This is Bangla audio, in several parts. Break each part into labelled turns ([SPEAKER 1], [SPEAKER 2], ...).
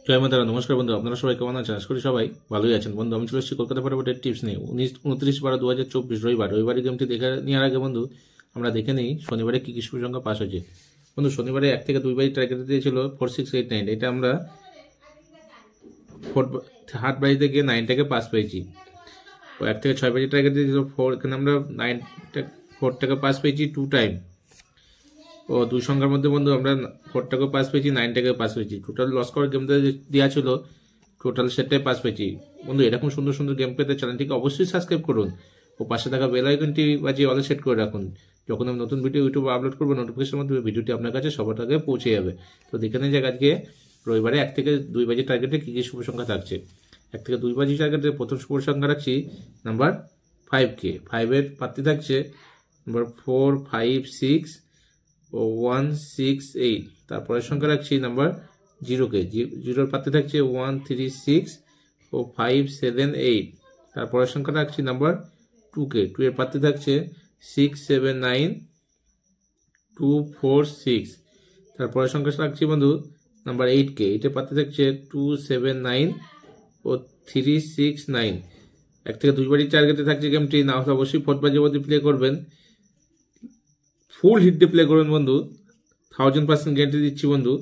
[SPEAKER 1] জয় মাতারা। নমস্কার বন্ধু, আপনারা সবাই কেমন আছেন? আশা করি সবাই ভালোই আছেন। বন্ধু, আমি চলে এসেছি কলকাতা ফটাফটের টিপস নিয়ে। 29/12/2024 রবিবার গেমটি দেখে নেওয়ার আগে বন্ধু আমরা দেখে নিই শনিবারে কি কি শুভ সংখ্যা পাস হয়েছে। বন্ধু, শনিবারে 1 থেকে 2 বাজি টার্গেট দিয়েছিল 4689। এটা আমরা হাট বাজিতে গিয়ে 9টাকে পাস পেয়েছি। 1 থেকে 6 বাজি টার্গেট দিয়েছিল 4, এখানে আমরা 4টাকে পাস পেয়েছি 2 টাইম। ও দুই সংখ্যার মধ্যে বন্ধু আমরা 4টাকে পাস পেয়েছি, 9টাকে পাস পেয়েছি। টোটাল লস করার গেমটা দেওয়া ছিল, টোটাল সেটটাই পাস পেয়েছি। বন্ধু, এরকম সুন্দর সুন্দর গেম পেতে চ্যানেলটিকে অবশ্যই সাবস্ক্রাইব করুন ও পাশে থাকা বেল আইকনটি বাজিয়ে অলে সেট করে রাখুন। যখন আমি নতুন ভিডিও ইউটিউবে আপলোড করবো, নোটিফিকেশনের মাধ্যমে ভিডিওটি আপনার কাছে সবার আগে পৌঁছে যাবে। তো দেখে নিয়ে যাক আজকে রবিবারে 1 থেকে 2 বাজি টার্গেটে কী কী শুভ সংখ্যা থাকছে। 1 থেকে 2 বাজি টার্গেটে প্রথম শুভ সংখ্যা রাখছি নাম্বার 5K। 5-এর প্রার্থী থাকছে নাম্বার 4, 5, 6 ও 1, 6, 8। তারপরের সংখ্যা রাখছি নাম্বার 0K। 0-এর প্রার্থী থাকছে 1, 3, 6 ও 5, 7, 8। তারপরের সংখ্যা রাখছি নাম্বার 2K। 2-এর প্রার্থী থাকছে 6, 7, 9, 2, 4, 6। তারপরের সংখ্যা রাখছি বন্ধু নাম্বার 8K। 8-এর প্রার্থী থাকছে 2, 7, 9 ও 3, 6, 9। 1 থেকে 2 বাজি টার্গেটে থাকছে গেমটি। না হলে অবশ্যই 4 বাজি অবধি প্লে করবেন, ফুল হিটে প্লে করবেন বন্ধু। 1000% গ্যারান্টি দিচ্ছি বন্ধু,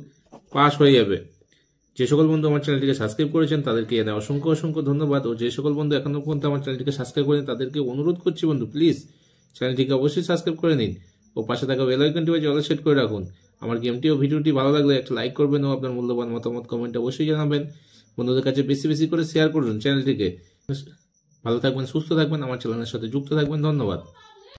[SPEAKER 1] পাস হয়ে যাবে। যে সকল বন্ধু আমার চ্যানেলটিকে সাবস্ক্রাইব করেছেন তাদেরকে এনে অসংখ্য অসংখ্য ধন্যবাদ। ও যে সকল বন্ধু এখনো পর্যন্ত আমার চ্যানেলটিকে সাবস্ক্রাইব করেন তাদেরকে অনুরোধ করছি বন্ধু, প্লিজ চ্যানেলটিকে অবশ্যই সাবস্ক্রাইব করে নিন ও পাশে থাকা বেল আইকনটি বাজিয়ে অল সেট করে রাখুন। আমার গেমটি ও ভিডিওটি ভালো লাগলে একটা লাইক করবেন ও আপনার মূল্যবান মতামত কমেন্টে অবশ্যই জানাবেন। বন্ধুদের কাছে বেশি বেশি করে শেয়ার করুন চ্যানেলটিকে। ভালো থাকবেন, সুস্থ থাকবেন, আমার চ্যানেলের সাথে যুক্ত থাকবেন। ধন্যবাদ।